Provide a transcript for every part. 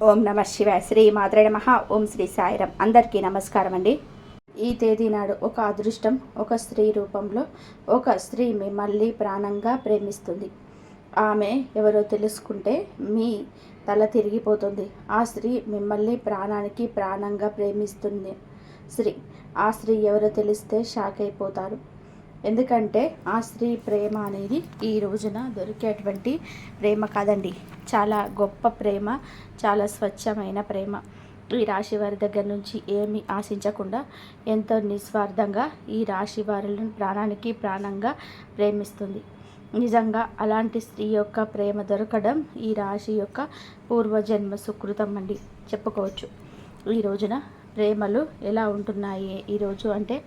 ఓం నమ శివాయ. శ్రీ మాత్రే నమః. ఓం శ్రీ సాయిరాం. అందరికీ నమస్కారం అండి. ఈ తేదీ నాడు ఒక అదృష్టం ఒక స్త్రీ రూపంలో ఒక స్త్రీ మిమ్మల్ని ప్రాణంగా ప్రేమిస్తుంది. ఆమె ఎవరో తెలుసుకుంటే మీ తల తిరిగిపోతుంది. ఆ స్త్రీ మిమ్మల్ని ప్రాణానికి ప్రాణంగా ప్రేమిస్తుంది. ఆ స్త్రీ ఎవరో తెలిస్తే షాక్ అయిపోతారు. ఎందుకంటే ఆ స్త్రీ ప్రేమ అనేది ఈ రోజున దొరికేటువంటి ప్రేమ కాదండి. చాలా గొప్ప ప్రేమ, చాలా స్వచ్ఛమైన ప్రేమ. ఈ రాశి వారి దగ్గర నుంచి ఏమీ ఆశించకుండా ఎంతో నిస్వార్థంగా ఈ రాశి వారులను ప్రాణానికి ప్రాణంగా ప్రేమిస్తుంది. నిజంగా అలాంటి స్త్రీ యొక్క ప్రేమ దొరకడం ఈ రాశి యొక్క పూర్వజన్మ సుకృతం అండి చెప్పుకోవచ్చు. ఈ రోజున ప్రేమలు ఎలా ఉంటున్నాయి ఈరోజు అంటే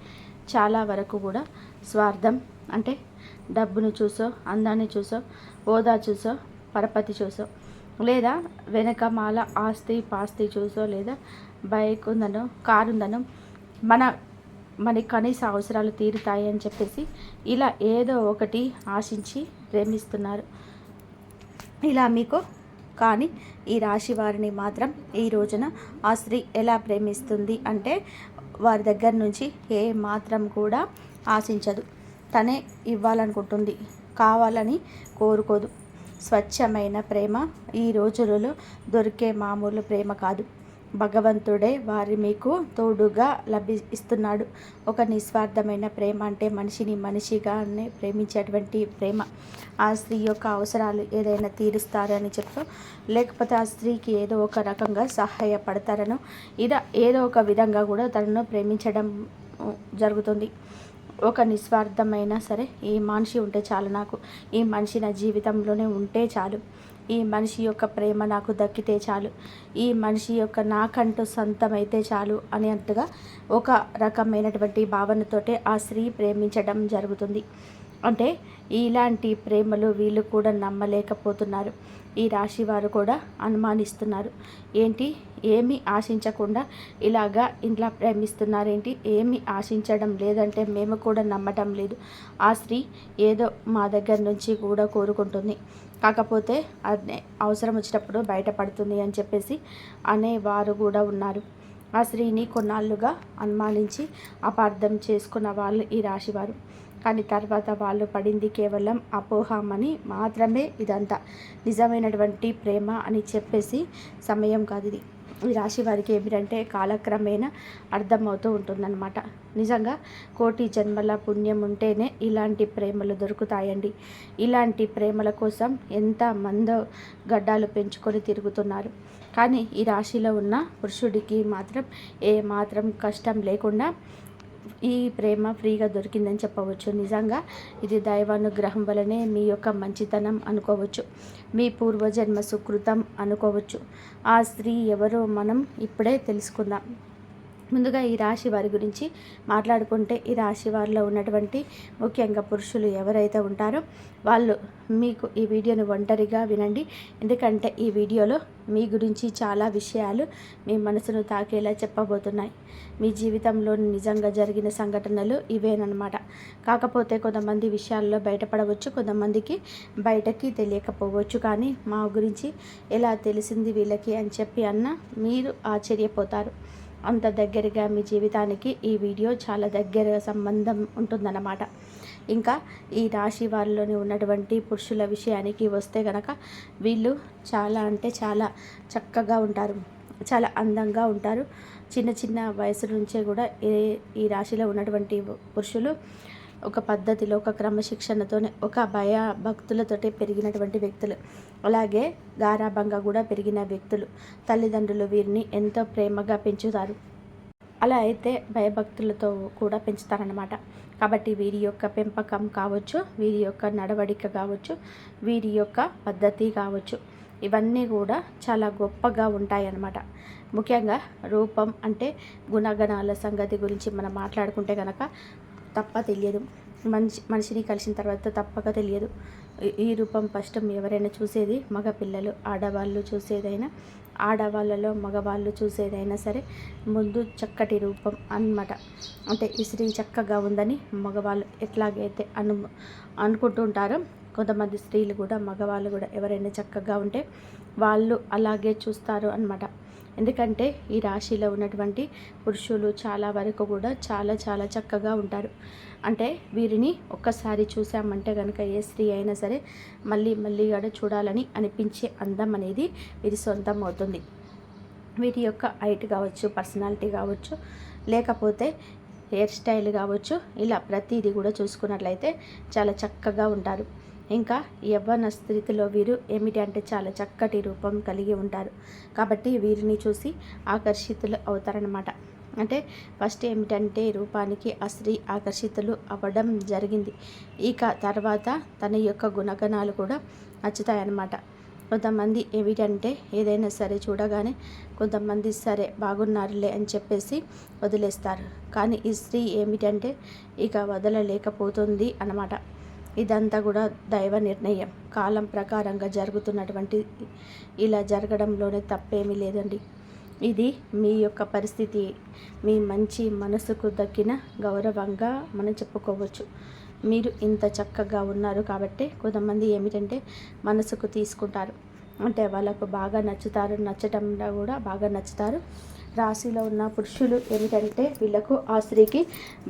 చాలా వరకు కూడా స్వార్థం, అంటే డబ్బును చూసో, అందాన్ని చూసో, హోదా చూసో, పరపతి చూసో, లేదా వెనకమాల ఆస్తి పాస్తి చూసో, లేదా బైక్ ఉందనో, కారు ఉందనో, మన కనీస అవసరాలు తీరుతాయి అని చెప్పేసి ఇలా ఏదో ఒకటి ఆశించి ప్రేమిస్తున్నారు. ఇలా మీకు కానీ ఈ రాశి వారిని మాత్రం ఈ రోజున ఆ స్త్రీ ఎలా ప్రేమిస్తుంది అంటే వారి దగ్గర నుంచి ఏ మాత్రం కూడా ఆశించదు. తనే ఇవ్వాలనుకుంటుంది, కావాలని కోరుకోదు. స్వచ్ఛమైన ప్రేమ ఈ రోజులలో దొరికే మామూలు ప్రేమ కాదు. భగవంతుడే వారి మీకు తోడుగా ఇస్తున్నాడు. ఒక నిస్వార్థమైన ప్రేమ అంటే మనిషిని మనిషిగానే ప్రేమించేటువంటి ప్రేమ. ఆ స్త్రీ యొక్క అవసరాలు ఏదైనా తీరుస్తారని చెప్తూ, లేకపోతే ఆ స్త్రీకి ఏదో ఒక రకంగా సహాయపడతారనో, ఇలా ఏదో ఒక విధంగా కూడా తనను ప్రేమించడం జరుగుతుంది. ఒక నిస్వార్థమైనా సరే ఈ మనిషి ఉంటే చాలు, నాకు ఈ మనిషి నా జీవితంలోనే ఉంటే చాలు, ఈ మనిషి యొక్క ప్రేమ నాకు దక్కితే చాలు, ఈ మనిషి యొక్క నాకంటూ సొంతమైతే చాలు అనేట్టుగా ఒక రకమైనటువంటి భావనతోటే ఆ స్త్రీ ప్రేమించడం జరుగుతుంది. అంటే ఇలాంటి ప్రేమలు వీళ్ళు కూడా నమ్మలేకపోతున్నారు. ఈ రాశి వారు కూడా అనుమానిస్తున్నారు. ఏంటి, ఏమీ ఆశించకుండా ఇలా ప్రేమిస్తున్నారేంటి, ఏమీ ఆశించడం లేదంటే మేము కూడా నమ్మటం లేదు. ఆ స్త్రీ ఏదో మా దగ్గర నుంచి కూడా కోరుకుంటుంది, కాకపోతే అదే అవసరం వచ్చినప్పుడు బయటపడుతుంది అని చెప్పేసి అనేవారు కూడా ఉన్నారు. ఆ స్త్రీని కొన్నాళ్ళుగా అనుమానించి అపార్థం చేసుకున్న వాళ్ళు ఈ రాశివారు. కానీ తర్వాత వాళ్ళు పడింది కేవలం అపోహమని మాత్రమే. ఇదంతా నిజమైనటువంటి ప్రేమ అని చెప్పేసి సమయం కాదు ఇది. ఈ రాశి వారికి ఏమిటంటే కాలక్రమేణా అర్థమవుతూ ఉంటుందన్నమాట. నిజంగా కోటి జన్మల పుణ్యం ఉంటేనే ఇలాంటి ప్రేమలు దొరుకుతాయండి. ఇలాంటి ప్రేమల కోసం ఎంతమందో గడ్డాలు పెంచుకొని తిరుగుతున్నారు. కానీ ఈ రాశిలో ఉన్న పురుషుడికి మాత్రం ఏ మాత్రం కష్టం లేకుండా ఈ ప్రేమ ఫ్రీగా దొరికిందని చెప్పవచ్చు. నిజంగా ఇది దైవానుగ్రహం వలనే మీ యొక్క మంచితనం అనుకోవచ్చు, మీ పూర్వజన్మ సుకృతం అనుకోవచ్చు. ఆ స్త్రీ ఎవరో మనం ఇప్పుడే తెలుసుకుందాం. ముందుగా ఈ రాశి వారి గురించి మాట్లాడుకుంటే, ఈ రాశి వారిలో ఉన్నటువంటి ముఖ్యంగా పురుషులు ఎవరైతే ఉంటారో వాళ్ళు మీకు ఈ వీడియోని ఒంటరిగా వినండి. ఎందుకంటే ఈ వీడియోలో మీ గురించి చాలా విషయాలు మీ మనసును తాకేలా చెప్పబోతున్నాయి. మీ జీవితంలో నిజంగా జరిగిన సంఘటనలు ఇవేనమాట. కాకపోతే కొంతమంది విషయాల్లో బయటపడవచ్చు, కొంతమందికి బయటకి తెలియకపోవచ్చు. కానీ మా గురించి ఎలా తెలిసింది వీళ్ళకి అని చెప్పి మీరు ఆశ్చర్యపోతారు. అంత దగ్గరగా మీ జీవితానికి ఈ వీడియో చాలా దగ్గర సంబంధం ఉంటుందన్నమాట. ఇంకా ఈ రాశి వారిలోనే ఉన్నటువంటి పురుషుల విషయానికి వస్తే గనక వీళ్ళు చాలా అంటే చాలా చక్కగా ఉంటారు, చాలా అందంగా ఉంటారు. చిన్న చిన్న వయసు నుంచే కూడా ఈ రాశిలో ఉన్నటువంటి పురుషులు ఒక పద్ధతిలో, ఒక క్రమశిక్షణతోనే, ఒక భక్తులతోటి పెరిగినటువంటి వ్యక్తులు, అలాగే గారాభంగా కూడా పెరిగిన వ్యక్తులు. తల్లిదండ్రులు వీరిని ఎంతో ప్రేమగా పెంచుతారు. అలా అయితే భయభక్తులతో కూడా పెంచుతారన్నమాట. కాబట్టి వీరి యొక్క పెంపకం కావచ్చు, వీరి యొక్క నడవడిక కావచ్చు, వీరి యొక్క పద్ధతి కావచ్చు, ఇవన్నీ కూడా చాలా గొప్పగా ఉంటాయన్నమాట. ముఖ్యంగా రూపం అంటే గుణగణాల సంగతి గురించి మనం మాట్లాడుకుంటే కనుక తప్ప తెలియదు. మనిషిని కలిసిన తర్వాత తప్పక తెలియదు. ఈ రూపం ఫస్ట్ ఎవరైనా చూసేది మగపిల్లలు, ఆడవాళ్ళు చూసేదైనా, ఆడవాళ్ళలో మగవాళ్ళు చూసేదైనా సరే ముందు చక్కటి రూపం అన్నమాట. అంటే ఈ స్త్రీ చక్కగా ఉందని మగవాళ్ళు ఎట్లాగైతే అనుకుంటూ ఉంటారో, కొంతమంది స్త్రీలు కూడా మగవాళ్ళు కూడా ఎవరైనా చక్కగా ఉంటే వాళ్ళు అలాగే చూస్తారు అన్నమాట. ఎందుకంటే ఈ రాశిలో ఉన్నటువంటి పురుషులు చాలా వరకు కూడా చాలా చాలా చక్కగా ఉంటారు. అంటే వీరిని ఒక్కసారి చూసామంటే కనుక ఏ స్త్రీ అయినా సరే మళ్ళీ మళ్ళీ కూడా చూడాలని అనిపించే అందం అనేది వీరి సొంతం అవుతుంది. వీరి యొక్క హైట్ కావచ్చు, పర్సనాలిటీ కావచ్చు, లేకపోతే హెయిర్ స్టైల్ కావచ్చు, ఇలా ప్రతిదీ కూడా చూసుకున్నట్లయితే చాలా చక్కగా ఉంటారు. ఇంకా యవ్వన స్థితిలో వీరు ఏమిటి అంటే చాలా చక్కటి రూపం కలిగి ఉంటారు. కాబట్టి వీరిని చూసి ఆకర్షితులు అవుతారనమాట. అంటే ఫస్ట్ ఏమిటంటే రూపానికి ఆ స్త్రీ ఆకర్షితులు అవ్వడం జరిగింది. ఇక తర్వాత తన యొక్క గుణగణాలు కూడా నచ్చుతాయన్నమాట. కొంతమంది ఏమిటంటే ఏదైనా సరే చూడగానే కొంతమంది సరే బాగున్నారులే అని చెప్పేసి వదిలేస్తారు. కానీ ఈ స్త్రీ ఏమిటంటే ఇక వదలలేకపోతుంది అన్నమాట. ఇదంతా కూడా దైవ నిర్ణయం, కాలం ప్రకారంగా జరుగుతున్నటువంటి, ఇలా జరగడంలోనే తప్పేమీ లేదండి. ఇది మీ యొక్క పరిస్థితి, మీ మంచి మనసుకు దక్కిన గౌరవంగా మనం చెప్పుకోవచ్చు. మీరు ఇంత చక్కగా ఉన్నారు కాబట్టి కొంతమంది ఏమిటంటే మనసుకు తీసుకుంటారు, అంటే వాళ్ళకు బాగా నచ్చుతారు, నచ్చటంలో కూడా బాగా నచ్చుతారు. రాశిలో ఉన్న పురుషులు ఏమిటంటే వీళ్ళకు ఆ స్త్రీకి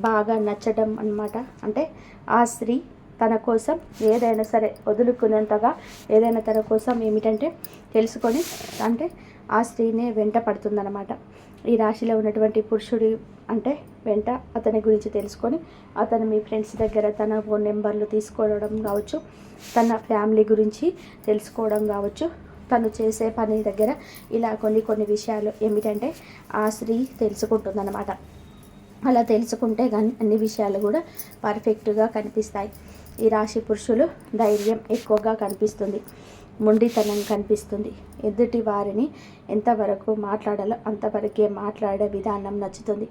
బాగా నచ్చడం అన్నమాట. అంటే ఆ స్త్రీ తన కోసం ఏదైనా సరే వదులుకునేంతగా ఏదైనా తన కోసం ఏమిటంటే తెలుసుకొని అంటే ఆ స్త్రీనే వెంట పడుతుందన్నమాట. ఈ రాశిలో ఉన్నటువంటి పురుషుడి అంటే వెంట అతని గురించి తెలుసుకొని అతను మీ ఫ్రెండ్స్ దగ్గర తన ఫోన్ నెంబర్లు తీసుకోవడం కావచ్చు, తన ఫ్యామిలీ గురించి తెలుసుకోవడం కావచ్చు, తను చేసే పని దగ్గర ఇలా కొన్ని విషయాలు ఏమిటంటే ఆ స్త్రీ తెలుసుకుంటుందన్నమాట. అలా తెలుసుకుంటే కానీ అన్ని విషయాలు కూడా పర్ఫెక్ట్గా కనిపిస్తాయి. ఈ రాశి పురుషులు ధైర్యం ఎక్కువగా కనిపిస్తుంది, మొండితనం కనిపిస్తుంది. ఎదుటి వారిని ఎంతవరకు మాట్లాడాలో అంతవరకే మాట్లాడే విధానం నచ్చుతుంది.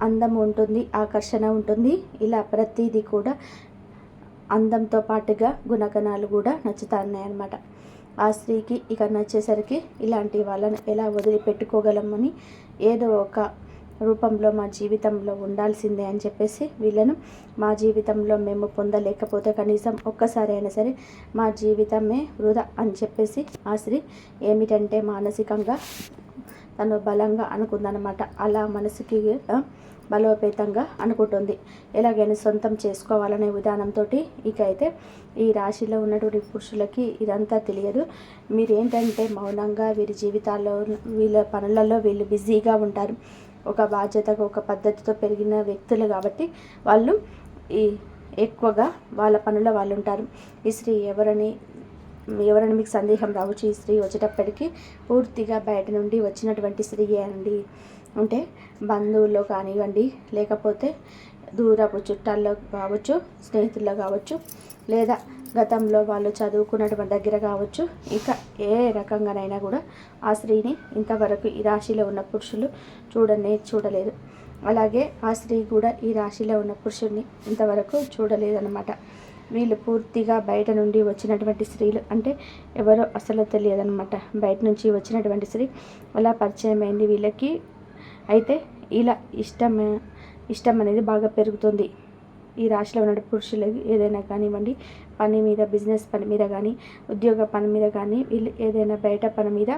అందం ఉంటుంది, ఆకర్షణ ఉంటుంది. ఇలా ప్రతిదీ కూడా అందంతో పాటుగా గుణగణాలు కూడా నచ్చుతున్నాయన్నమాట. ఆ స్త్రీకి ఇక నచ్చేసరికి ఇలాంటి వాళ్ళని ఎలా వదిలిపెట్టుకోగలమని ఏదో ఒక రూపంలో మా జీవితంలో ఉండాల్సిందే అని చెప్పేసి వీళ్ళను మా జీవితంలో మేము పొందలేకపోతే కనీసం ఒక్కసారి అయినా సరే మా జీవితమే వృధా అని చెప్పేసి ఆ స్త్రీ ఏమిటంటే మానసికంగా తను బలంగా అనుకుందనమాట. అలా మనసుకి బలోపేతంగా అనుకుంటుంది. ఎలాగైనా సొంతం చేసుకోవాలనే విధానంతో ఇక అయితే ఈ రాశిలో ఉన్నటువంటి పురుషులకి ఇదంతా తెలియదు. మీరేంటంటే మౌనంగా వీరి జీవితాల్లో వీళ్ళ పనులలో వీళ్ళు బిజీగా ఉంటారు. ఒక బాధ్యతగా ఒక పద్ధతితో పెరిగిన వ్యక్తులు కాబట్టి వాళ్ళు ఎక్కువగా వాళ్ళ పనుల వాళ్ళు ఉంటారు. ఈ స్త్రీ ఎవరని మీకు సందేహం రావచ్చు. ఈ స్త్రీ వచ్చేటప్పటికి పూర్తిగా బయట నుండి వచ్చినటువంటి స్త్రీయే అండి. అంటే బంధువుల్లో కానివ్వండి, లేకపోతే దూరపు చుట్టాల్లో కావచ్చు, స్నేహితుల్లో కావచ్చు, లేదా గతంలో వాళ్ళు చదువుకున్నటువంటి దగ్గర కావచ్చు, ఇక ఏ రకంగానైనా కూడా ఆ స్త్రీని ఇంతవరకు ఈ రాశిలో ఉన్న పురుషులు చూడలేదు. అలాగే ఆ స్త్రీ కూడా ఈ రాశిలో ఉన్న పురుషుడిని ఇంతవరకు చూడలేదన్నమాట. వీళ్ళు పూర్తిగా బయట నుండి వచ్చినటువంటి స్త్రీలు, అంటే ఎవరో అసలు తెలియదన్నమాట. బయట నుంచి వచ్చినటువంటి స్త్రీ అలా పరిచయం అయింది వీళ్ళకి. అయితే ఇలా ఇష్టం అనేది బాగా పెరుగుతుంది. ఈ రాశిలో ఉన్న పురుషులకి ఏదైనా కానివ్వండి, పని మీద, బిజినెస్ పని మీద కానీ, ఉద్యోగ పని మీద కానీ, వీళ్ళు ఏదైనా బయట పని మీద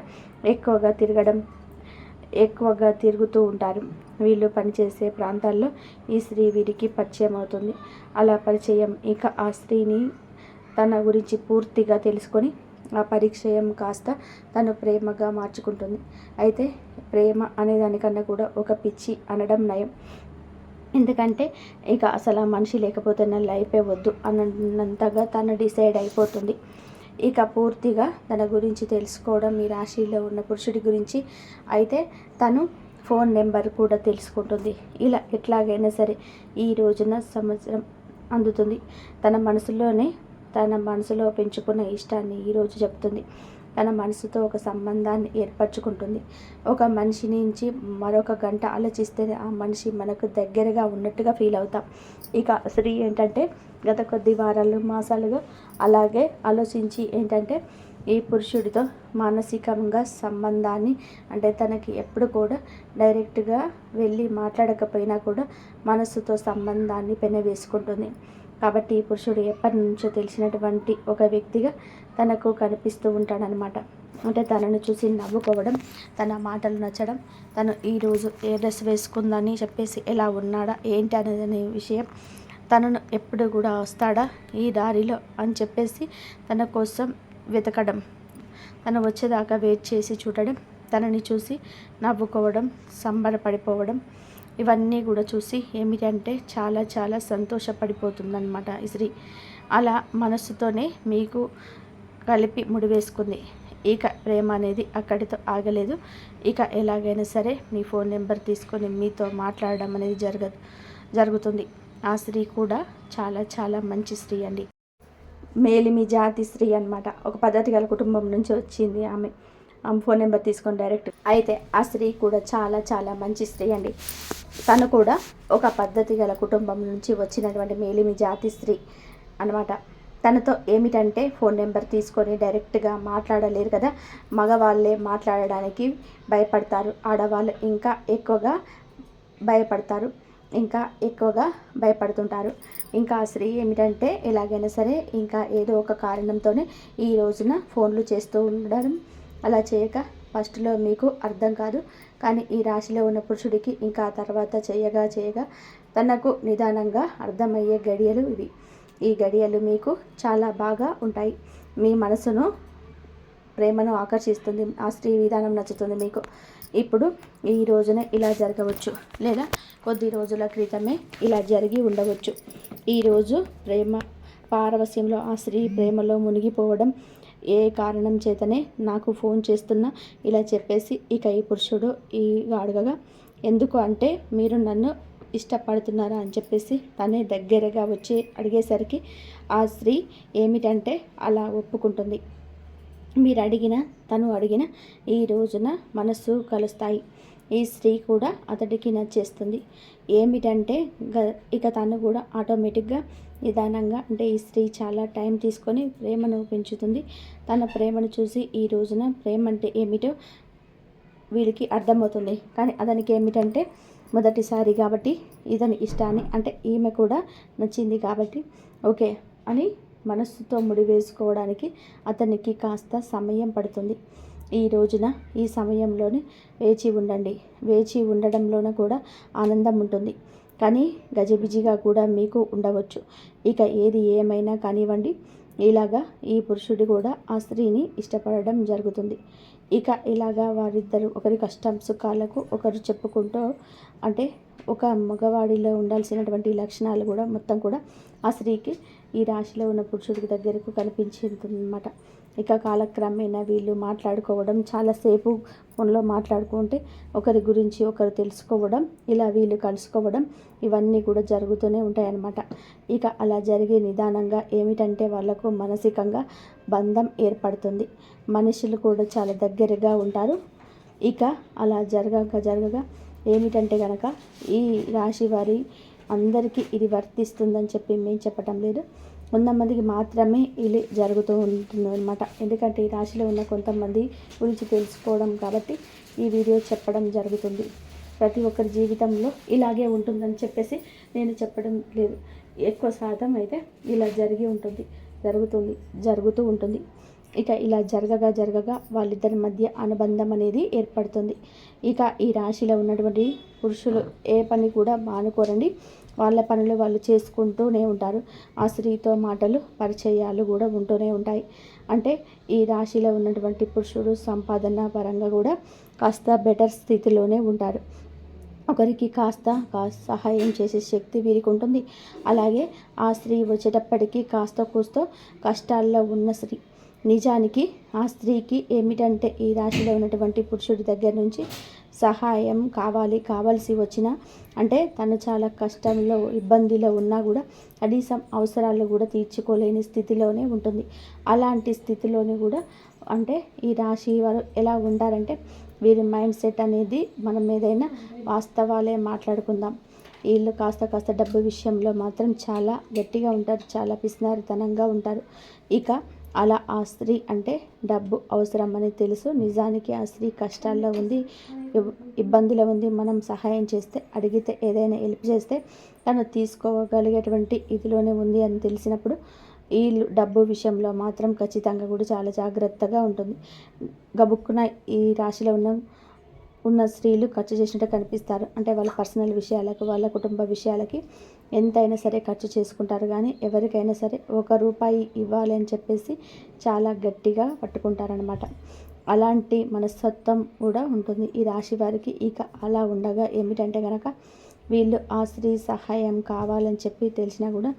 ఎక్కువగా తిరుగుతూ ఉంటారు. వీళ్ళు పనిచేసే ప్రాంతాల్లో ఈ స్త్రీ వీరికి పరిచయం అవుతుంది. అలా పరిచయం ఇక ఆ స్త్రీని తన గురించి పూర్తిగా తెలుసుకొని ఆ పరిచయం కాస్త తను ప్రేమగా మార్చుకుంటుంది. అయితే ప్రేమ అనేదానికన్నా కూడా ఒక పిచ్చి అనడం నయం. ఎందుకంటే ఇక అసలు ఆ మనిషి లేకపోతే నా లైఫే వద్దు అన్నంతగా తను డిసైడ్ అయిపోతుంది. ఇక పూర్తిగా తన గురించి తెలుసుకోవడం ఈ రాశిలో ఉన్న పురుషుడి గురించి. అయితే తను ఫోన్ నెంబర్ కూడా తెలుసుకుంటుంది. ఇలా ఎట్లాగైనా సరే ఈ రోజున సంవత్సరం అందుతుంది. తన మనసులో పెంచుకున్న ఇష్టాన్ని ఈరోజు చెప్తుంది. తన మనసుతో ఒక సంబంధాన్ని ఏర్పరచుకుంటుంది. ఒక మనిషి నుంచి మరొక గంట ఆలోచిస్తేనే ఆ మనిషి మనకు దగ్గరగా ఉన్నట్టుగా ఫీల్ అవుతాం. ఇక స్త్రీ ఏంటంటే గత కొద్ది వారాలు, మాసాలుగా అలాగే ఆలోచించి ఏంటంటే ఈ పురుషుడితో మానసికంగా సంబంధాన్ని, అంటే తనకి ఎప్పుడు కూడా డైరెక్ట్గా వెళ్ళి మాట్లాడకపోయినా కూడా మనసుతో సంబంధాన్ని పెనవేసుకుంటుంది. కాబట్టి ఈ పురుషుడు ఎప్పటి నుంచో తెలిసినటువంటి ఒక వ్యక్తిగా తనకు కనిపిస్తూ ఉంటాడనమాట. అంటే తనను చూసి నవ్వుకోవడం, తన మాటలు నచ్చడం, తను ఈరోజు ఏ డ్రెస్ వేసుకుందని చెప్పేసి ఎలా ఉన్నాడా ఏంటి అనేది విషయం, తనను ఎప్పుడు కూడా వస్తాడా ఈ దారిలో అని చెప్పేసి తన కోసం వెతకడం, తను వచ్చేదాకా వెయిట్ చేసి చూడడం, తనని చూసి నవ్వుకోవడం, సంబరపడిపోవడం, ఇవన్నీ కూడా చూసి ఏమిటంటే చాలా చాలా సంతోషపడిపోతుందన్నమాట ఈ స్త్రీ. అలా మనస్సుతోనే మీకు కలిపి ముడివేసుకుంది. ఇక ప్రేమ అనేది అక్కడితో ఆగలేదు. ఇక ఎలాగైనా సరే మీ ఫోన్ నెంబర్ తీసుకొని మీతో మాట్లాడడం అనేది జరుగుతుంది. ఆ స్త్రీ కూడా చాలా చాలా మంచి స్త్రీ అండి. మేలిమి జాతి స్త్రీ అనమాట. ఒక పద్ధతి గల కుటుంబం నుంచి వచ్చింది ఆమె ఫోన్ నెంబర్ తీసుకొని డైరెక్ట్. అయితే ఆ స్త్రీ కూడా చాలా చాలా మంచి స్త్రీ అండి. తను కూడా ఒక పద్ధతి గల కుటుంబం నుంచి వచ్చినటువంటి మేలిమి జాతి స్త్రీ అనమాట. తనతో ఏమిటంటే ఫోన్ నెంబర్ తీసుకొని డైరెక్ట్గా మాట్లాడలేరు కదా, మగవాళ్ళే మాట్లాడడానికి భయపడతారు, ఆడవాళ్ళు ఇంకా ఎక్కువగా భయపడతారు, ఇంకా ఎక్కువగా భయపడుతుంటారు. ఇంకా ఆ స్త్రీ ఏమిటంటే ఎలాగైనా సరే ఇంకా ఏదో ఒక కారణంతోనే ఈ రోజున ఫోన్లు చేస్తూ ఉండడం. అలా చేయక ఫస్ట్లో మీకు అర్థం కాదు, కానీ ఈ రాశిలో ఉన్న పురుషుడికి ఇంకా తర్వాత చేయగా తనకు నిదానంగా అర్థమయ్యే గడియలు ఇవి. ఈ గడియలు మీకు చాలా బాగా ఉంటాయి. మీ మనసును ప్రేమను ఆకర్షిస్తుంది. ఆ స్త్రీ విధానం నచ్చుతుంది మీకు. ఇప్పుడు ఈ రోజున ఇలా జరగవచ్చు, లేదా కొద్ది రోజుల క్రితమే ఇలా జరిగి ఉండవచ్చు. ఈరోజు ప్రేమ పారవస్యంలో ఆ స్త్రీ ప్రేమలో మునిగిపోవడం, ఏ కారణం చేతనే నాకు ఫోన్ చేస్తున్నా ఇలా చెప్పేసి ఇక ఈ పురుషుడు అడగగా, ఎందుకు అంటే మీరు నన్ను ఇష్టపడుతున్నారా అని చెప్పేసి తనే దగ్గరగా వచ్చి అడిగేసరికి ఆ స్త్రీ ఏమిటంటే అలా ఒప్పుకుంటుంది. మీరు అడిగిన తను అడిగిన ఈ రోజున మనస్సు కలుస్తాయి. ఈ స్త్రీ కూడా అతడికి నచ్చేస్తుంది. ఏమిటంటే ఇక తను కూడా ఆటోమేటిక్గా నిదానంగా, అంటే ఈ స్త్రీ చాలా టైం తీసుకొని ప్రేమను పెంచుతుంది. తన ప్రేమను చూసి ఈ రోజున ప్రేమ అంటే ఏమిటో వీడికి అర్థమవుతుంది. కానీ అతనికి ఏమిటంటే మొదటిసారి కాబట్టి ఇతని ఇష్టాన్ని, అంటే ఈమె కూడా నచ్చింది కాబట్టి ఓకే అని మనస్సుతో ముడివేసుకోవడానికి అతనికి కాస్త సమయం పడుతుంది. ఈ రోజున ఈ సమయంలోనే వేచి ఉండండి. వేచి ఉండడంలోన కూడా ఆనందం ఉంటుంది, కానీ గజిబిజిగా కూడా మీకు ఉండవచ్చు. ఇక ఏది ఏమైనా కానివ్వండి, ఇలాగా ఈ పురుషుడు కూడా ఆ స్త్రీని ఇష్టపడడం జరుగుతుంది. ఇక ఇలాగా వారిద్దరు ఒకరి కష్టం సుఖాలకు ఒకరు చెప్పుకుంటూ, అంటే ఒక మగవాడిలో ఉండాల్సినటువంటి లక్షణాలు కూడా మొత్తం కూడా ఆ స్త్రీకి ఈ రాశిలో ఉన్న పురుషుడికి దగ్గరకు కనిపించిందన్నమాట. ఇక కాలక్రమేణా వీళ్ళు మాట్లాడుకోవడం, చాలాసేపు ఫోన్లో మాట్లాడుకుంటే ఒకరి గురించి ఒకరు తెలుసుకోవడం, ఇలా వీళ్ళు కలుసుకోవడం, ఇవన్నీ కూడా జరుగుతూనే ఉంటాయన్నమాట. ఇక అలా జరిగే నిదానంగా ఏమిటంటే వాళ్ళకు మానసికంగా బంధం ఏర్పడుతుంది. మనుషులు కూడా చాలా దగ్గరగా ఉంటారు. ఇక అలా జరగగా ఏమిటంటే కనుక ఈ రాశి వారి అందరికీ ఇది వర్తిస్తుందని చెప్పి మేము చెప్పటం లేదు. కొంతమందికి మాత్రమే ఇది జరుగుతూ ఉంటుంది అనమాట. ఎందుకంటే ఈ రాశిలో ఉన్న కొంతమంది గురించి తెలుసుకోవడం కాబట్టి ఈ వీడియో చెప్పడం జరుగుతుంది. ప్రతి ఒక్కరి జీవితంలో ఇలాగే ఉంటుందని చెప్పేసి నేను చెప్పడం లేదు. ఎక్కువ శాతం అయితే ఇలా జరుగుతూ ఉంటుంది. ఇక ఇలా జరగగా వాళ్ళిద్దరి మధ్య అనుబంధం అనేది ఏర్పడుతుంది. ఇక ఈ రాశిలో ఉన్నటువంటి పురుషులు ఏ పని కూడా మానుకోరండి. వాళ్ళ పనులు వాళ్ళు చేసుకుంటూనే ఉంటారు. ఆ స్త్రీతో మాటలు పరిచయాలు కూడా ఉంటూనే ఉంటాయి. అంటే ఈ రాశిలో ఉన్నటువంటి పురుషుడు సంపాదన పరంగా కూడా కాస్త బెటర్ స్థితిలోనే ఉంటారు. ఒకరికి కాస్త సహాయం చేసే శక్తి వీరికి ఉంటుంది. అలాగే ఆ స్త్రీ వచ్చేటప్పటికి కాస్త కూస్తో కష్టాల్లో ఉన్న స్త్రీ. నిజానికి ఆ స్త్రీకి ఏమిటంటే ఈ రాశిలో ఉన్నటువంటి పురుషుడి దగ్గర నుంచి సహాయం కావాల్సి వచ్చినా, అంటే తను చాలా కష్టంలో ఇబ్బందిలో ఉన్నా కూడా కనీసం అవసరాలు కూడా తీర్చుకోలేని స్థితిలోనే ఉంటుంది. అలాంటి స్థితిలోనే కూడా అంటే ఈ రాశి వారు ఎలా ఉంటారంటే, వీరి మైండ్ సెట్ అనేది మనం ఏదైనా వాస్తవాలే మాట్లాడుకుందాం. వీళ్ళు కాస్త డబ్బు విషయంలో మాత్రం చాలా గట్టిగా ఉంటారు, చాలా పిసినారితనంగా ఉంటారు. ఇక అలా ఆ స్త్రీ అంటే డబ్బు అవసరం అని తెలుసు. నిజానికి ఆ స్త్రీ కష్టాల్లో ఉంది, ఇబ్బందిలో ఉంది. మనం సహాయం చేస్తే, అడిగితే, ఏదైనా హెల్ప్ చేస్తే తను తీసుకోగలిగేటువంటి ఇదిలోనే ఉంది అని తెలిసినప్పుడు ఈ డబ్బు విషయంలో మాత్రం ఖచ్చితంగా కూడా చాలా జాగ్రత్తగా ఉంటుంది. గబుక్కున ఈ రాశిలో ఉన్న స్త్రీలు ఖర్చు చేసినట్టు కనిపిస్తారు. అంటే వాళ్ళ పర్సనల్ విషయాలకు, వాళ్ళ కుటుంబ విషయాలకి ఎంతైనా సరే ఖర్చు చేసుకుంటారు. కానీ ఎవరికైనా సరే ₹1 ఇవ్వాలి అని చెప్పేసి చాలా గట్టిగా పట్టుకుంటారనమాట. అలాంటి మనస్తత్వం కూడా ఉంటుంది ఈ రాశి వారికి. ఇక అలా ఉండగా ఏమిటంటే కనుక వీళ్ళు ఆ స్త్రీ సహాయం కావాలని చెప్పి తెలిసినా కూడా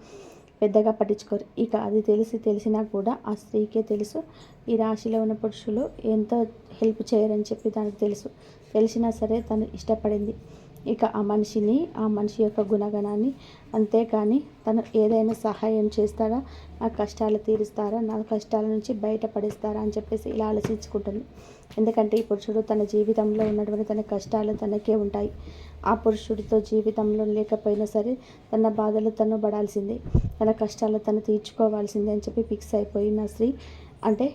పెద్దగా పట్టించుకోరు. ఇక అది తెలిసినా కూడా ఆ స్త్రీకే తెలుసు ఈ రాశిలో ఉన్న పురుషులు ఎంతో హెల్ప్ చేయరని చెప్పి తనకు తెలిసినా సరే తను ఇష్టపడింది ఇక ఆ మనిషి యొక్క గుణగణాన్ని. అంతేకాని తను ఏదైనా సహాయం చేస్తారా, నా కష్టాలు తీరుస్తారా, నా కష్టాల నుంచి బయటపడేస్తారా అని చెప్పేసి ఇలా ఆలోచించుకుంటుంది. ఎందుకంటే ఈ పురుషుడు తన జీవితంలో ఉన్నటువంటి తన కష్టాలు తనకే ఉంటాయి. ఆ పురుషుడితో జీవితంలో లేకపోయినా సరే తన బాధలు తను పడాల్సిందే, తన కష్టాలు తను తీర్చుకోవాల్సిందే అని చెప్పి ఫిక్స్ అయిపోయిన స్త్రీ. అంటే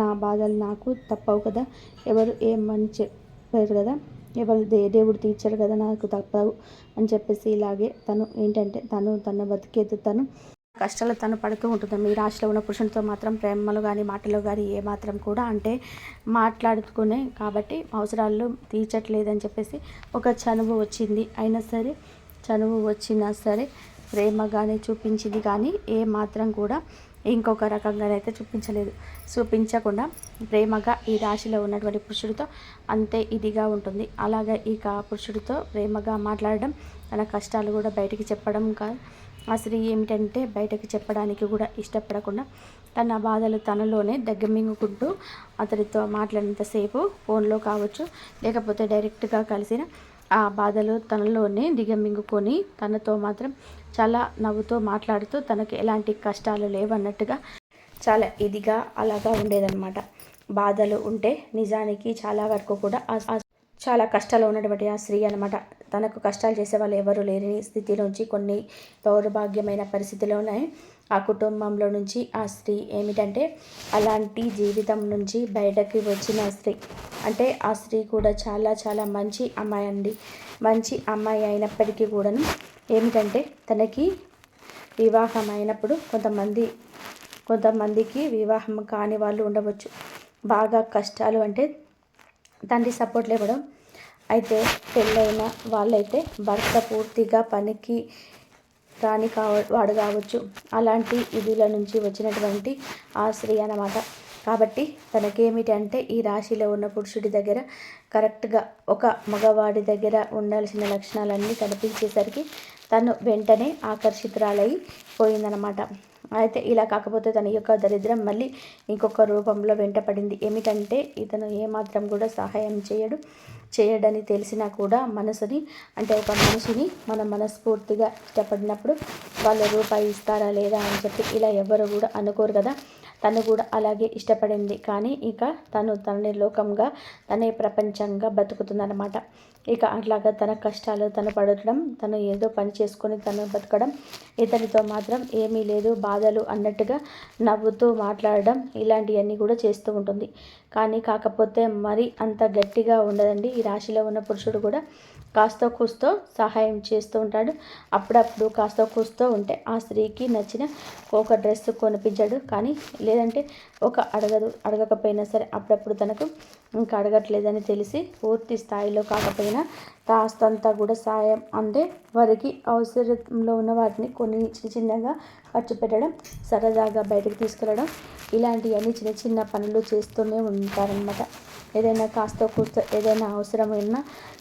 నా బాధలు నాకు తప్పవు కదా, ఎవరు ఏమని చెప్పారు కదా, ఎవరు దేవుడు తీర్చాడు కదా, నాకు తప్పవు అని చెప్పేసి ఇలాగే తను ఏంటంటే తన బతికేది తను కష్టాలు తను పడుతూ ఉంటుంది. మీ రాశిలో ఉన్న పురుషునితో మాత్రం ప్రేమలు కానీ మాటలు కానీ ఏమాత్రం కూడా అంటే మాట్లాడుకునే కాబట్టి అవసరాలు తీర్చట్లేదని చెప్పేసి ఒక చనువు వచ్చింది. అయినా సరే చనువు వచ్చినా సరే ప్రేమగానే చూపించింది, కానీ ఏ మాత్రం కూడా ఇంకొక రకంగానైతే చూపించకుండా ప్రేమగా ఈ రాశిలో ఉన్నటువంటి పురుషుడితో అంతే ఇదిగా ఉంటుంది. అలాగే ఇక పురుషుడితో ప్రేమగా మాట్లాడడం, తన కష్టాలు కూడా బయటికి చెప్పడం కాదు. ఆ స్త్రీ ఏమిటంటే బయటకు చెప్పడానికి కూడా ఇష్టపడకుండా తన బాధలు తనలోనే దగ్గమింగుకుంటూ అతడితో మాట్లాడినంతసేపు ఫోన్లో కావచ్చు, లేకపోతే డైరెక్ట్గా కలిసిన ఆ బాధలు తనలోనే దిగమింగుకొని తనతో మాత్రం చాలా నవ్వుతూ మాట్లాడుతూ తనకు ఎలాంటి కష్టాలు లేవన్నట్టుగా చాలా ఇదిగా అలాగా ఉండేదన్నమాట. బాధలు ఉంటే నిజానికి చాలా వరకు కూడా చాలా కష్టాలు ఉన్నటువంటి ఆ స్త్రీ అనమాట. తనకు కష్టాలు చేసే వాళ్ళు ఎవరు లేని స్థితిలోంచి, కొన్ని దౌర్భాగ్యమైన పరిస్థితిలోనే ఆ కుటుంబంలో నుంచి ఆ స్త్రీ ఏమిటంటే అలాంటి జీవితం నుంచి బయటకి వచ్చిన స్త్రీ. అంటే ఆ స్త్రీ కూడా చాలా చాలా మంచి అమ్మాయి అండి. మంచి అమ్మాయి అయినప్పటికీ కూడాను ఏమిటంటే తనకి వివాహం అయినప్పుడు కొంతమందికి వివాహం కాని వాళ్ళు ఉండవచ్చు. బాగా కష్టాలు అంటే తండ్రి సపోర్ట్ లేవడం, అయితే పెళ్ళైన వాళ్ళైతే భర్త పూర్తిగా పనికి వాడు కావచ్చు. అలాంటి ఇదిల నుంచి వచ్చినటువంటి ఆ స్త్రీ అన్నమాట. కాబట్టి తనకేమిటి అంటే ఈ రాశిలో ఉన్న పురుషుడి దగ్గర కరెక్ట్గా ఒక మగవాడి దగ్గర ఉండాల్సిన లక్షణాలన్నీ కనిపించేసరికి తను వెంటనే ఆకర్షితురాలై పోయిందనమాట. అయితే ఇలా కాకపోతే తన యొక్క దరిద్రం మళ్ళీ ఇంకొక రూపంలో వెంటపడింది. ఏమిటంటే ఇతను ఏమాత్రం కూడా సహాయం చేయడని తెలిసినా కూడా ఒక మనిషిని మనం మనస్ఫూర్తిగా ఇష్టపడినప్పుడు వాళ్ళు రూపాయి ఇస్తారా లేదా అని చెప్పి ఇలా ఎవరు కూడా అనుకోరు కదా. తను కూడా అలాగే ఇష్టపడింది. కానీ ఇక తనే లోకంగా, తనే ప్రపంచంగా బతుకుతుందన్నమాట. ఇక అట్లాగా తన కష్టాలు తను పడటం, తను ఏదో పని చేసుకొని తను బతకడం, ఇతనితో మాత్రం ఏమీ లేదు బాధలు అన్నట్టుగా నవ్వుతూ మాట్లాడడం, ఇలాంటివన్నీ కూడా చేస్తూ ఉంటుంది. కాకపోతే మరి అంత గట్టిగా ఉండదండి. ఈ రాశిలో ఉన్న పురుషుడు కూడా కాస్తో కూస్తో సహాయం చేస్తూ ఉంటాడు. అప్పుడప్పుడు కాస్తో కూస్తో ఉంటే ఆ స్త్రీకి నచ్చిన ఒక డ్రెస్ కొనిపించాడు. కానీ లేదంటే అడగకపోయినా సరే అప్పుడప్పుడు తనకు ఇంకా అడగట్లేదని తెలిసి పూర్తి స్థాయిలో కాకపోయినా కాస్తంతా కూడా సాయం అంటే వారికి అవసరంలో ఉన్న వాటిని కొన్ని చిన్నగా ఖర్చు పెట్టడం, సరదాగా బయటకు తీసుకెళ్ళడం, ఇలాంటివన్నీ చిన్న పనులు చేస్తూనే ఉంటారనమాట. ఏదైనా కాస్త కూస్తో ఏదైనా అవసరమైనా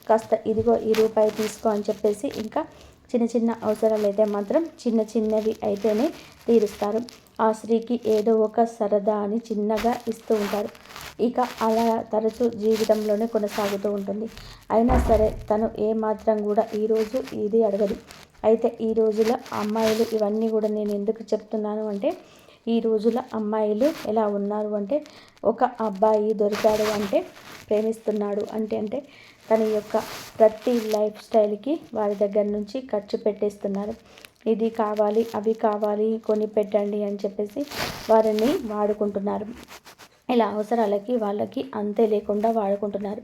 కాస్త ఇదిగో ఈ రూపాయి తీసుకో అని చెప్పేసి ఇంకా చిన్న అవసరాలు అయితే మాత్రం చిన్నవి అయితేనే తీరుస్తారు. ఆ స్త్రీకి ఏదో ఒక సరదా అని చిన్నగా ఇస్తూ ఉంటారు. ఇక అలా తరచూ జీవితంలోనే కొనసాగుతూ ఉంటుంది. అయినా సరే తను ఏమాత్రం కూడా ఈరోజు ఇది అడగదు. అయితే ఈ రోజుల అమ్మాయిలు ఇవన్నీ కూడా నేను ఎందుకు చెప్తున్నాను అంటే, ఈ రోజుల అమ్మాయిలు ఎలా ఉన్నారు అంటే, ఒక అబ్బాయి దొరికాడు అంటే ప్రేమిస్తున్నాడు అంటే తన యొక్క ప్రతి లైఫ్ స్టైల్కి వారి దగ్గర నుంచి ఖర్చు పెట్టేస్తున్నారు. ఇది కావాలి, అవి కావాలి, కొని పెట్టండి అని చెప్పేసి వారిని వాడుకుంటున్నారు. ఇలా అవసరాలకి వాళ్ళకి అంతే లేకుండా వాడుకుంటున్నారు.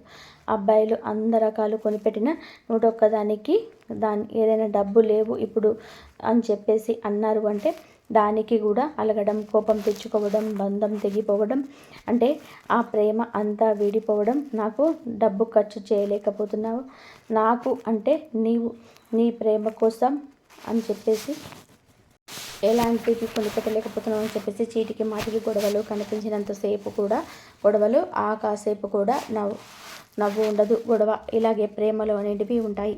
అబ్బాయిలు అన్ని రకాలు కొనిపెట్టిన 101 దానికి ఏదైనా డబ్బు లేవు ఇప్పుడు అని చెప్పేసి అన్నారు అంటే దానికి కూడా అలగడం, కోపం తెచ్చుకోవడం, బంధం తెగిపోవడం, అంటే ఆ ప్రేమ అంతా విడిపోవడం. నాకు డబ్బు ఖర్చు చేయలేకపోతున్నావు, నాకు అంటే నీవు నీ ప్రేమ కోసం అని చెప్పేసి ఎలాంటివి కొనిపెట్టలేకపోతున్నావు అని చెప్పేసి చీటికి మాటికి గొడవలు, కనిపించినంతసేపు కూడా గొడవలు, ఆ కాసేపు కూడా నవ్వు ఉండదు, గొడవ. ఇలాగే ప్రేమలు అనేటివి ఉంటాయి.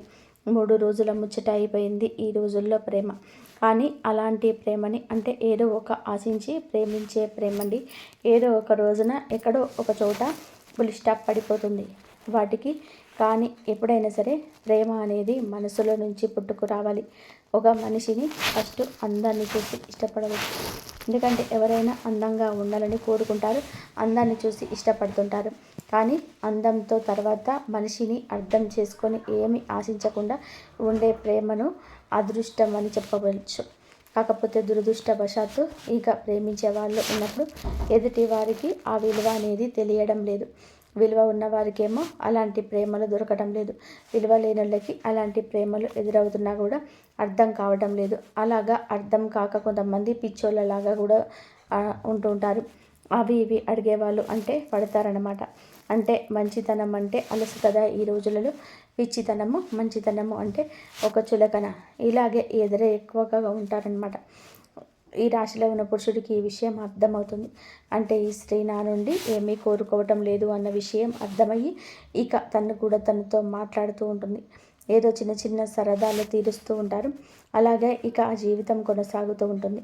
3 రోజుల ముచ్చట అయిపోయింది ఈ రోజుల్లో ప్రేమ. కానీ అలాంటి ప్రేమని అంటే ఏదో ఒక ఆశించి ప్రేమించే ప్రేమండి ఏదో ఒక రోజున ఎక్కడో ఒక చోట ఫుల్ స్టాప్ పడిపోతుంది వాటికి. కానీ ఎప్పుడైనా సరే ప్రేమ అనేది మనసులో నుంచి పుట్టుకు రావాలి. ఒక మనిషిని ఫస్ట్ అందాన్ని చూసి ఇష్టపడవచ్చు. ఎందుకంటే ఎవరైనా అందంగా ఉండాలని కోరుకుంటారు, అందాన్ని చూసి ఇష్టపడుతుంటారు. కానీ అందంతో తర్వాత మనిషిని అర్థం చేసుకొని ఏమి ఆశించకుండా ఉండే ప్రేమను అదృష్టం అని చెప్పవచ్చు. కాకపోతే దురదృష్టవశాత్తు ఇక ప్రేమించే వాళ్ళు ఉన్నప్పుడు ఎదుటి వారికి ఆ విలువ అనేది తెలియడం లేదు. విలువ ఉన్నవారికేమో అలాంటి ప్రేమలు దొరకడం లేదు. విలువ లేని వాళ్ళకి అలాంటి ప్రేమలు ఎదురవుతున్నా కూడా అర్థం కావడం లేదు. అలాగా అర్థం కాక కొంతమంది పిచ్చోళ్ళలాగా కూడా ఉంటూ ఉంటారు. అవి ఇవి అడిగేవాళ్ళు అంటే పడతారనమాట. అంటే మంచితనం అంటే అలసు కదా ఈ రోజులలో, పిచ్చితనము మంచితనము అంటే ఒక చులకన, ఇలాగే ఎదురే ఎక్కువగా ఉంటారనమాట. ఈ రాశిలో ఉన్న పురుషుడికి ఈ విషయం అర్థమవుతుంది. అంటే ఈ స్త్రీ నా నుండి ఏమీ కోరుకోవటం లేదు అన్న విషయం అర్థమయ్యి ఇక తను కూడా తనతో మాట్లాడుతూ ఉంటుంది. ఏదో చిన్న చిన్న సరదాలు తీరుస్తూ ఉంటారు. అలాగే ఇక ఆ జీవితం కొనసాగుతూ ఉంటుంది.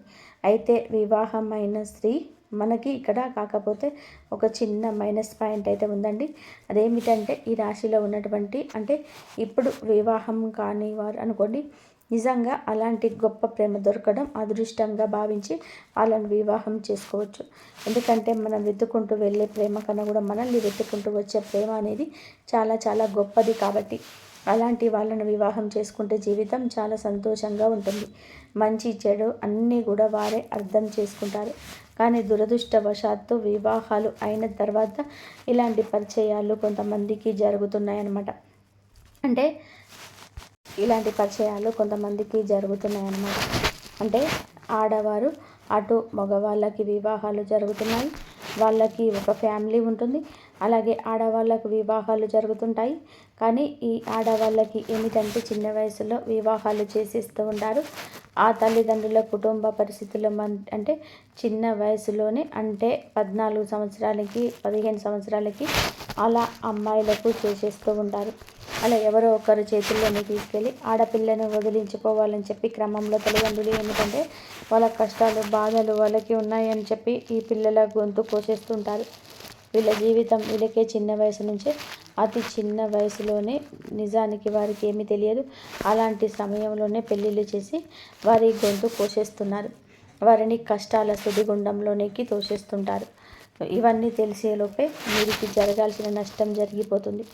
అయితే వివాహమైన స్త్రీ మనకి ఇక్కడ కాకపోతే ఒక చిన్న మైనస్ పాయింట్ అయితే ఉందండి. అదేమిటంటే ఈ రాశిలో ఉన్నటువంటి అంటే ఇప్పుడు వివాహం కాని వారు అనుకోండి, నిజంగా అలాంటి గొప్ప ప్రేమ దొరకడం అదృష్టంగా భావించి వాళ్ళని వివాహం చేసుకోవచ్చు. ఎందుకంటే మనం వెతుక్కుంటూ వెళ్ళే ప్రేమ కన్నా కూడా మనల్ని వెతుక్కుంటూ వచ్చే ప్రేమ అనేది చాలా చాలా గొప్పది. కాబట్టి అలాంటి వాళ్ళను వివాహం చేసుకుంటే జీవితం చాలా సంతోషంగా ఉంటుంది. మంచి చెడు అన్నీ కూడా వారే అర్థం చేసుకుంటారు. కానీ దురదృష్టవశాత్తు వివాహాలు అయిన తర్వాత ఇలాంటి పరిచయాలు కొంతమందికి జరుగుతున్నాయన్నమాట. అంటే ఇలాంటి పరిచయాలు కొంతమందికి జరుగుతున్నాయన్నమాట. అంటే ఆడవారు అటు మగవాళ్ళకి వివాహాలు జరుగుతున్నాయి, వాళ్ళకి ఒక ఫ్యామిలీ ఉంటుంది. అలాగే ఆడవాళ్ళకు వివాహాలు జరుగుతుంటాయి. కానీ ఈ ఆడవాళ్ళకి ఏమిటంటే చిన్న వయసులో వివాహాలు చేసేస్తూ ఉంటారు. ఆ తల్లిదండ్రుల కుటుంబ పరిస్థితులు అంటే చిన్న వయసులోనే అంటే 14 సంవత్సరాలకి 15 సంవత్సరాలకి అలా అమ్మాయిలకు చేసేస్తూ ఉంటారు. అలా ఎవరో ఒకరు చేతుల్లోనే తీసుకెళ్ళి ఆడపిల్లను వదిలించుకోవాలని చెప్పి క్రమంలో తల్లిదండ్రులు ఏమిటంటే వాళ్ళ కష్టాలు బాధలు వాళ్ళకి ఉన్నాయని చెప్పి ఈ పిల్లల గొంతు కోసేస్తుంటారు. వీళ్ళ జీవితం వీళ్ళకే చిన్న వయసు నుంచే అతి చిన్న వయసులోనే నిజానికి వారికి ఏమీ తెలియదు. అలాంటి సమయంలోనే పెళ్ళిళ్ళు చేసి వారి గొంతు కోసేస్తున్నారు. వారిని కష్టాల సుడిగుండంలోనికి తోసేస్తుంటారు. ఇవన్నీ తెలిసేలోపే వీరికి జరగాల్సిన నష్టం జరిగిపోతుంది.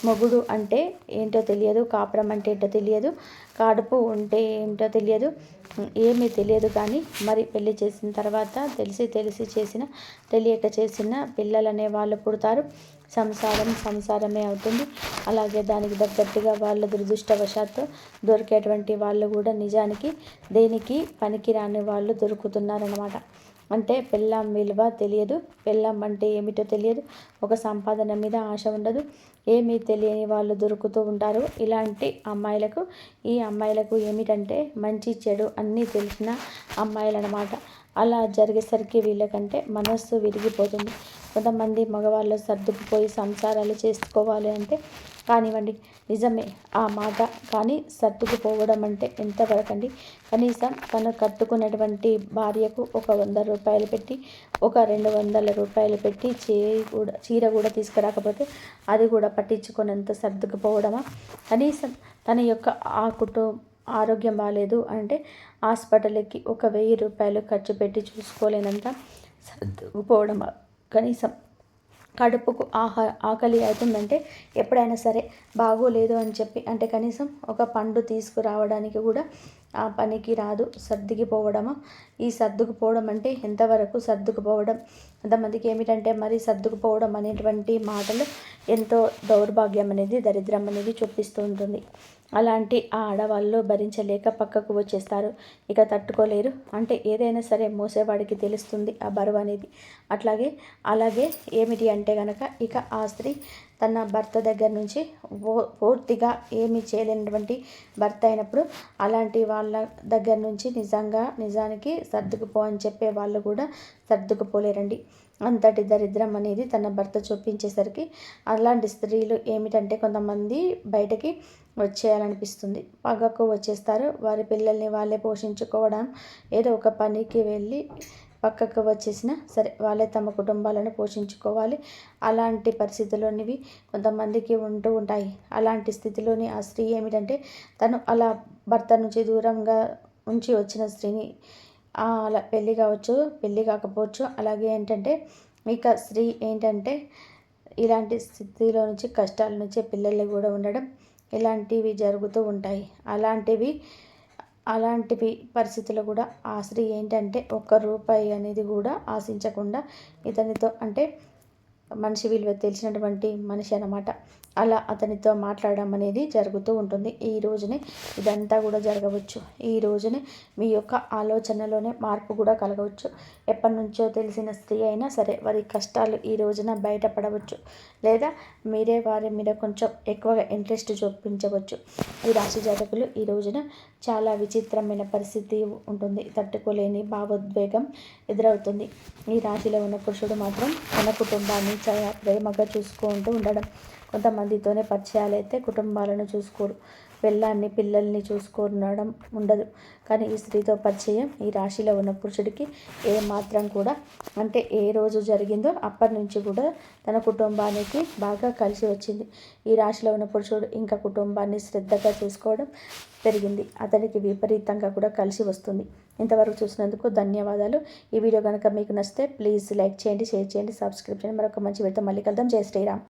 మొగుడు అంటే ఏంటో తెలియదు, కాపురం అంటే ఏంటో తెలియదు, కడుపు ఉంటే ఏంటో తెలియదు, ఏమీ తెలియదు. కానీ మరి పెళ్లి చేసిన తర్వాత తెలిసి చేసిన తెలియక చేసిన పిల్లలనే వాళ్ళు పుడతారు. సంసారమే అవుతుంది. అలాగే దానికి తగ్గట్టుగా వాళ్ళ దురదృష్టవశాత్తు దొరికేటువంటి వాళ్ళు కూడా నిజానికి దేనికి పనికిరాని వాళ్ళు దొరుకుతున్నారన్నమాట. అంటే పెళ్ళాం విలువ తెలియదు, పెళ్ళాం అంటే ఏమిటో తెలియదు, ఒక సంపాదన మీద ఆశ ఉండదు, ఏమీ తెలియని వాళ్ళు దొరుకుతూ ఉంటారు. ఇలాంటి అమ్మాయిలకు ఈ అమ్మాయిలకు ఏమిటంటే మంచి చెడు అన్నీ తెలిసిన అమ్మాయిలు అన్నమాట. అలా జరిగేసరికి వీళ్ళకంటే మనస్సు విరిగిపోతుంది. కొంతమంది మగవాళ్ళు సర్దుకుపోయి సంసారాలు చేసుకోవాలి అంటే కానివ్వండి, నిజమే ఆ మాట. కానీ సర్దుకుపోవడం అంటే ఎంతవరకు అండి? కనీసం తను కట్టుకున్నటువంటి భార్యకు ఒక 100 రూపాయలు పెట్టి, ఒక 200 రూపాయలు పెట్టి చీర కూడా తీసుకురాకపోతే అది కూడా పట్టించుకునేంత సర్దుకుపోవడమా? కనీసం తన యొక్క ఆరోగ్యం బాగాలేదు అంటే హాస్పిటల్కి ఒక 1000 రూపాయలు ఖర్చు పెట్టి చూసుకోలేనంత సర్దుకుపోవడమా? కనీసం కడుపుకు ఆకలి అవుతుందంటే ఎప్పుడైనా సరే బాగోలేదు అని చెప్పి అంటే కనీసం ఒక పండు తీసుకురావడానికి కూడా ఆ పనికి రాదు, సర్దుకుపోవడము. ఈ సర్దుకుపోవడం అంటే ఎంతవరకు సర్దుకుపోవడం, కొంతమందికి ఏమిటంటే మరి సర్దుకుపోవడం అనేటువంటి మాటలు ఎంతో దౌర్భాగ్యం అనేది, దరిద్రం అనేది చూపిస్తూ ఉంటుంది. అలాంటి ఆ ఆడవాళ్ళు భరించలేక పక్కకు వచ్చేస్తారు. ఇక తట్టుకోలేరు. అంటే ఏదైనా సరే మోసేవాడికి తెలుస్తుంది ఆ బరువు అనేది. అలాగే ఏమిటి అంటే కనుక ఇక ఆ స్త్రీ తన భర్త దగ్గర నుంచి పూర్తిగా ఏమీ చేయలేనటువంటి భర్త అయినప్పుడు అలాంటి వాళ్ళ దగ్గర నుంచి నిజానికి సర్దుకుపో అని చెప్పే వాళ్ళు కూడా సర్దుకుపోలేరండి. అంతటి దరిద్రం అనేది తన భర్త చూపించేసరికి అలాంటి స్త్రీలు ఏమిటంటే కొంతమంది బయటకి వచ్చేయాలనిపిస్తుంది. పగకు వచ్చేస్తారు. వారి పిల్లల్ని వాళ్ళే పోషించుకోవడం, ఏదో ఒక పనికి వెళ్ళి పక్కకు వచ్చేసినా సరే వాళ్ళే తమ కుటుంబాలను పోషించుకోవాలి. అలాంటి పరిస్థితుల్లోనివి కొంతమందికి ఉంటూ ఉంటాయి. అలాంటి స్థితిలోని ఆ స్త్రీ ఏమిటంటే తను అలా భర్త నుంచి దూరంగా ఉంచి వచ్చిన స్త్రీని అలా పెళ్ళి కావచ్చు, పెళ్ళి కాకపోవచ్చు. అలాగే ఏంటంటే ఇక స్త్రీ ఏంటంటే ఇలాంటి స్థితిలో నుంచి, కష్టాల నుంచి పిల్లలు కూడా ఉండడం, ఇలాంటివి జరుగుతూ ఉంటాయి. అలాంటివి పరిస్థితులు కూడా ఆ స్త్రీ ఏంటంటే ఒక్క రూపాయి అనేది కూడా ఆశించకుండా ఇతనితో, అంటే మనిషి విలువ తెలిసినటువంటి మనిషి అన్నమాట, అలా అతనితో మాట్లాడడం అనేది జరుగుతూ ఉంటుంది. ఈ రోజునే ఇదంతా కూడా జరగవచ్చు. ఈ రోజునే మీ యొక్క ఆలోచనలోనే మార్పు కూడా కలగవచ్చు. ఎప్పటి నుంచో తెలిసిన స్త్రీ అయినా సరే వారి కష్టాలు ఈ రోజున బయటపడవచ్చు. లేదా మీరే వారి మీద కొంచెం ఎక్కువగా ఇంట్రెస్ట్ చూపించవచ్చు. ఈ రాశి జాతకులు ఈ రోజున చాలా విచిత్రమైన పరిస్థితి ఉంటుంది. తట్టుకోలేని భావోద్వేగం ఎదురవుతుంది. ఈ రాశిలో ఉన్న పురుషుడు మాత్రం తన కుటుంబాన్ని చాలా ప్రేమగా చూసుకుంటూ ఉండడం. కొంతమందితోనే పరిచయాలు అయితే కుటుంబాలను చూసుకోరు, పిల్లల్ని చూసుకునడం ఉండదు. కానీ ఈ స్త్రీతో పరిచయం ఈ రాశిలో ఉన్న పురుషుడికి ఏ మాత్రం కూడా, అంటే ఏ రోజు జరిగిందో అప్పటి నుంచి కూడా తన కుటుంబానికి బాగా కలిసి వచ్చింది. ఈ రాశిలో ఉన్న పురుషుడు ఇంకా కుటుంబాన్ని శ్రద్ధగా చూసుకోవడం పెరిగింది. అతనికి విపరీతంగా కూడా కలిసి వస్తుంది. ఇంతవరకు చూసినందుకు ధన్యవాదాలు. ఈ వీడియో కనుక మీకు నచ్చితే ప్లీజ్ లైక్ చేయండి, షేర్ చేయండి, సబ్స్క్రైబ్ చేయండి. మరొక మంచి వీడియోతో మళ్ళీ కలుద్దాం. జై శ్రీరామ్.